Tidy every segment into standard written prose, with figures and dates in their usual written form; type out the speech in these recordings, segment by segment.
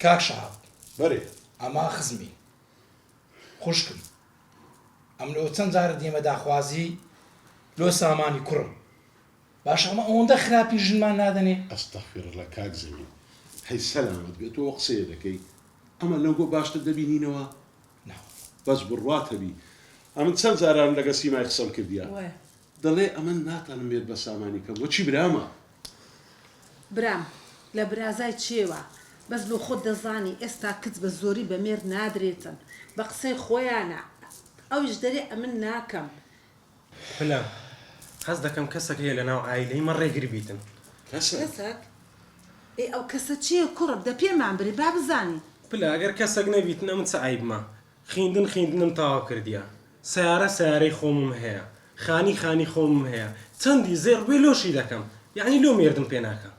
کاک شەهاب بەرێ ئەما خزمی خوشکم ئەم لۆ چەند جارە دێمە داخوازی لۆ سامانی کوڕم باش ئەمە ئەوەندە خراپی ژنمان نادەنێ ئەستەغفیڕ لە کاک زەمین هەی سەلامت بێت تۆ قسەیە دەکەی ئەمە لەنگۆ باشتر دەبینینەوە بەس بڕوات هەبی ئەمن چەند جاران لەگە سیمای قسەم کردیە دەڵێ ئەمن ناتانم بێت بە سامانی کەم بۆچی برامە برام لە برازای چێوە بەس بۆ خۆت دەزانی ئێستا کچ بە زۆری بە مێر نادرێتن بە قسەی خۆیانە ئەویش دەرێ ئەمن ناکەم پلە حەز دەکەم کەسێک هەیە لە ناو ئایلەی من ڕێگر بیتن کەسێک ئەو کەسە چییە کوڕم دە پێمان بری با بزانین پلە ئەگەر کەسێک نەبیتن ئەمن چ عیبمە خوێندنم تاوا کردیە سیارەی خۆمم هەیە خانی خۆمم هەیە چەندی زێر بێ لۆشی دەکەم یعنی لۆ مێردم پێ ناکەم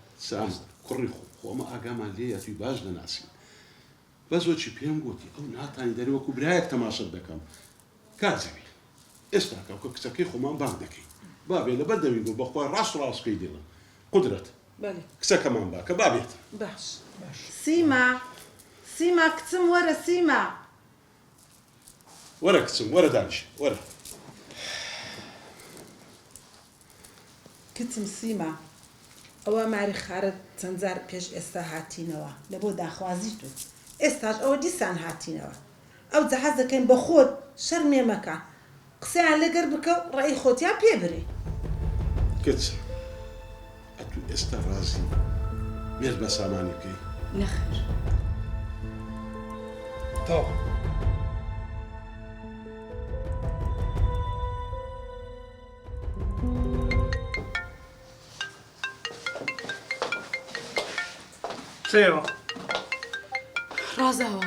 کوڕی خۆمە ئاگامان لێیە توی باش دەناسین بەزۆکی پێم گوتی ئەو ناتانی دەرەوەکو برایەک تەماشەت دەکەم کاتزەوی ئێستا کە کچەکەی خۆمان بانگ دەکەین بابێ لەبەر دەوی بوو بەخوای ڕاست پێی دێڵم قودرەت کچەکەمان باکە بابێت باش سیما کچم وەرە سیما وەرە کچم وەرە دانیش وەرە کچم سیما ئەوە ماری خارت چەند جار پێش ئێستا هاتینەوە لە بۆ داخوازی تو ئێستاش ئەوە دیسان هاتینەوە ئەو جەحەز دەکەین بە خۆت شەرمێ مەکە قسەیان لەگەر بکە و ڕێی خۆتیان پێ برێ کچ ئەتو ئێستا ڕازی مێرد بە سامانی بکەی نەخێر تۆ چێوە؟ ڕازاوە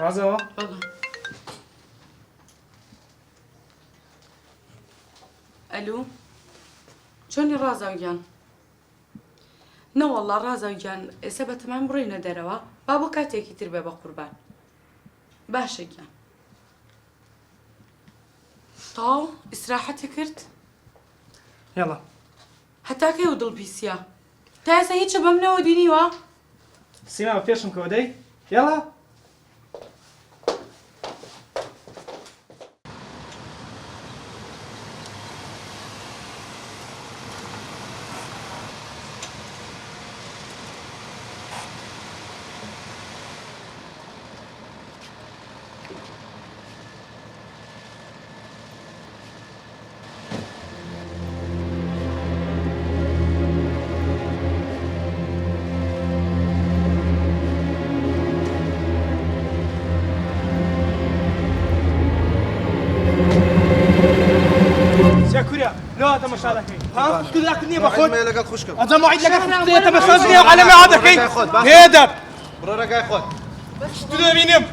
ڕازەوە؟ ئەلو چۆنی ڕازاوگیان؟ نەوەڵڵا ڕازاوگیان ئێستا بە تەمام بڕۆینە دەرەوە با بۆ کاتێکی تر بێ بە قوربان باشە گیان تاو ئیسراحەتی کرد؟ یاڵا هەتاکەی و دڵپیسیە تا ئێستا هیچە بەم نەوە دینیوە؟ سیما بە پێشم کەوەدەی یاڵا لا تماشا دەکەی تو داکردنیە بە خۆت لەگەڵ خوشکم ئەجا ماعید لەگەڵ خوشکت تەماشا دەکەی و عەلەمە وا دەکەی هێدە بڕۆ ڕێگای خۆت تو دەبینم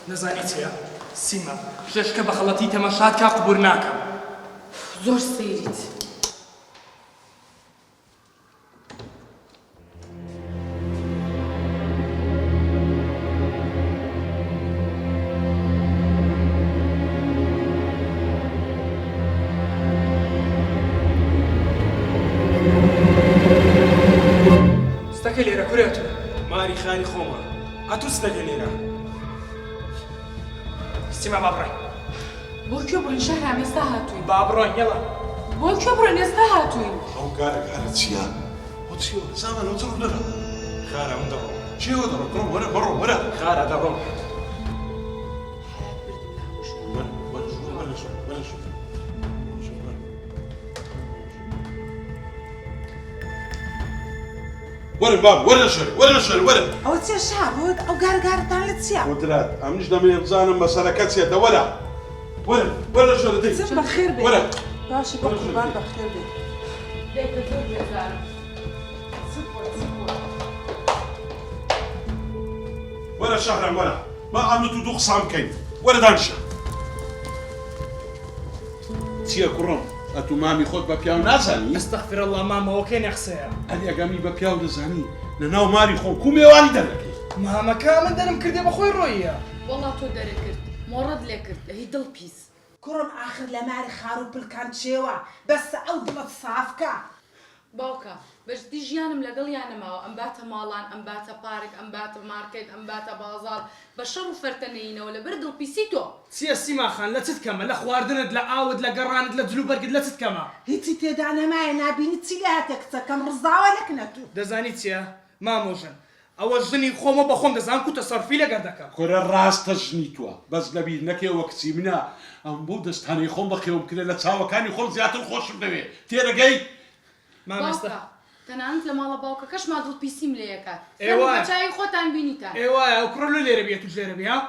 نەزانی چییە؟ سیما پێشکە بە خەڵەتی تەماشات کا قبول ناکەم زۆر سەیریت ستەکە لێرە کورێتە ماری خانی خۆمە ئەتو ستەکە لێرە سیما با بڕۆین بۆ کوێ بڕۆین شەهرام ئێستا هاتووین با بڕۆین یەڵا بۆ کوێ بڕۆین ئێستا هاتووین ئەو گارە چییە؟ ئەو چیوە زامان ئەو چڕ دەرە خارە من دەڕۆم چیوە دەڕۆ بڕۆ وەرە بڕۆ وەرە خارە دەڕۆم وەرە باب وەرە شەر وەرە ئەوە چێ شابوت ئەو گارگارتان لە چییە؟ قودرات ئەمنیش دەمێ بزانم مەسەلەکە چێتە وەرە وەرە شەر دەی چم بەخێر بێ وەرە باشە بە قوربان بەخێر بێ دێکە زۆر بێزارم وەرە شەهرام وەرە با ئەمت و دوو قسام بکەین وەرە دانیشە چییە کوڕم ئەتو مامی خۆت بە پیاو نازانی؟ ئەستەغفر الله مامەوەکەی نەخسەیە ئەلی ئەگەمی بە پیاو دەزانی لە ناو ماری خۆم کو میێوانی دەرەکەی مامەکە من دەرم کردێ بە خۆی ڕۆیە وەڵا تۆ دەرەکرد مۆڕەت لێ کرد هی دڵ پیس کوڕم آخر لە ماری خار و پلکان چێوە بەسە ئەو دڵت سافکە باوکە بەشتی ژیانم لەگەڵ یانەماوە ئەم باتە ماڵان ئەم باتە پارک ئەم باتە مارکێت ئەم باتە بازار بە شەڕ و فەرتەنەینەوە لەبەر دڵپیسی تۆ چییە سیماخان لە چت کەمە لە خواردنت لە ئاوت لە گەڕانت لە جلوبەرگت لە چت کەمە هیچی تێدا نەمایە نابینی چی لە هاتە کچەکەم ڕزاوە لەکنەتو دەزانی چییە مامۆژن ئەوە ژنی خۆمە بە خۆم دەزانم کو تەسەرفی لەگەر دەکەم کورە ڕاستە ژنی تووە بەس لەبیر نەکەوە کچی منە ئەم بۆ دەستانەی خۆم بەخێوم کرێ لە چاوەکانی خۆم زیاتر خۆشم دەوێ تێرەگەی مامێستا باوکە تەنانەت لە ماڵە باوکە کەشما دڵپیسیم لێ یەکات ئێوە چای خۆتان بینیتان ئێوایە ئەو کوڕە لێرە بێت و ژێرە بێ ها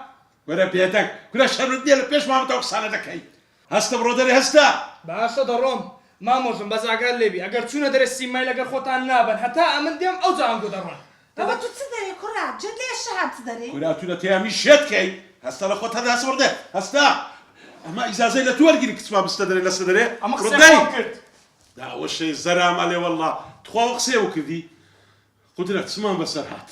وەرە بێتەک کورە شەرت دێ لە پێش مامەتەوە قسانە دەکەی هەستە بڕۆ دەرێ هەستا باشە دەڕۆم مامۆژم بەزاگار لێبی ئەگەر چوونە دەرە سیمای لەگەر خۆتان نابن هەتا ئەمن دێم ئەو جانگۆ دەڕۆن ئەوە تو چ دەرێ کوڕا جد لێ شەهاب چ دەرێ کورا تو لە تێیامی شێتکەی هەستا لە خۆت هەدا سوەردە هەستا ئەمە ئیجازەی لە تو وەرگیری کچما بستە دەرێ لەسە دەرێ ئەمە قسەی کرد داوە شەی زەرامە لێ وەڵڵا تخواوە قسەیەوە کردی قودرەت چمان بەسەر هات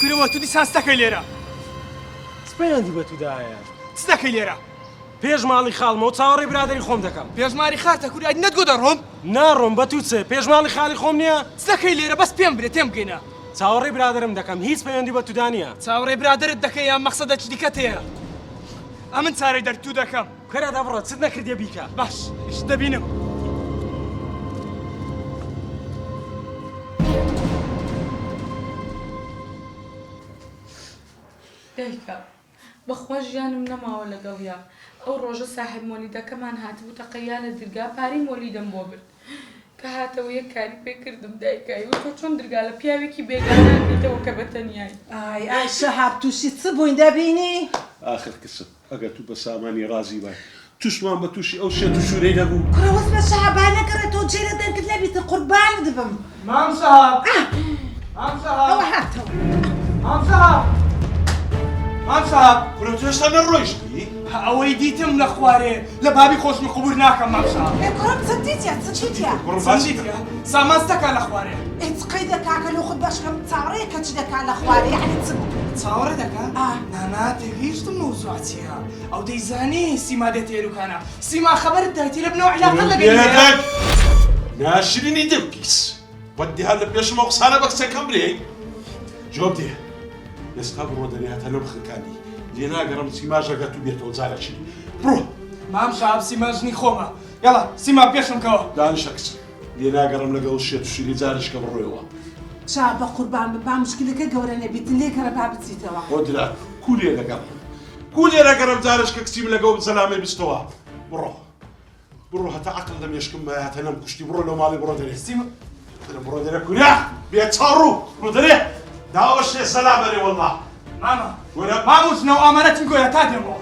کورەوە تو دیسان ستەکەی لێرە سپەیاندی بە تودایە ستەکەی لێرە پێش ماڵی خاڵمە و چاوەڕێی برادری خۆم دەکەم پێشماری خاتە کوری نەتگۆ دەڕۆم ناڕۆم بە تو چێ پێش ماڵی خاڵی خۆم نییە ستەکەی لێرە بەس پێم برێ تێم بگەینە چاوەڕێی برادرم دەکەم هیچ پەیوەندی بە تودانە چاوەڕێی برادرت دەکەی یان مەقسەدە چ دیکە تەیە ئەمن چارەی دەرتوو دەکەم کەرە دەبڕە چت نەکردێ بیکە باش ئیش دەبینم دایکە بەخوا ژیانم نەماوە لەگەڵیا ئەو ڕۆژە ساحب مۆلیدەکەمان هاتبوو تەقەیا لە دەرگا پارەی مۆلیدەم بۆ برد کە هاتەوە یەک کاری پێکردم دایکایی و تۆ چۆن دەرگا لە پیاوێکی بێگاناکەیتەوە کە بەتەنیایی ئای شەهاب تووشی چ بووین دەبینی آخر کسم ئەگەر تو بە سامانی ڕازی بای توشمان بە تووشی ئەو شێت و شوورەی نەبوو کوڕەوەس بە شەهابان نەکەڕێتەوە جێرە دەرگت لەبیتە قوربان دبم مام سەهاب مام سەهاب ئەوە هاتەوە مام سەهاب مام سەهاب کورە تو هێشتا نەڕۆیشتی ئەوەی دیتم لە خوارێ لە بابی خۆشمی قبول ناکەم مام سەهاب کوڕم چەندیتە چیتە سەنجیتە سامان ستەکە لە خوارێ قەی دەکاکە لە خودت باشکەم چاڕەیە کە چ دەکا لە خوارێ یعنی چ چاوەڕێ دەکات نانا تێگەیشتم مەوزوع چییە ئەو دەیزانی سیما دێت تێروکانە سیما خەبەرت دایتی لە بنەوە علاقە لەگەڵ ناشرینی دڵ پیس وەدی هەر لە پێشمە قسانە بە قسەکەم برێ جواب دێ ئێستا بڕۆ دەریاتە لەم خەکانی لێ ناگەڕم سیما ژەگەت و بێتەوە جارەشی بڕۆ مام سەهاب سیما ژنی خۆمە یاڵا سیما پێشم کەوە دانیشە کچم لێ ناگەڕم لەگەڵ شێت و شیری جارشکە بڕۆیەوە شا بە قوربان با مشکلەکە گەورە نەبیتن لێکەرە با بچیتەوە قدرات کولێ لەگەڕم کولێ لەگەڕم جارشکە کچیم لەگەڵ سەلامێ بستەوە بڕۆ بڕۆ هەتا عەقڵ دەمێشکم مایاتە نەم کوشتی بڕۆ لەو ماڵی بڕۆ دەرێ سیما بڕۆ دەرێ کورا بێ چاڕوو بڕۆ دەرێ داوەشێ سەلام بەرێ وەڵڵا ماما ماموس نەو ئامانەتم گۆیە تا دێمەوە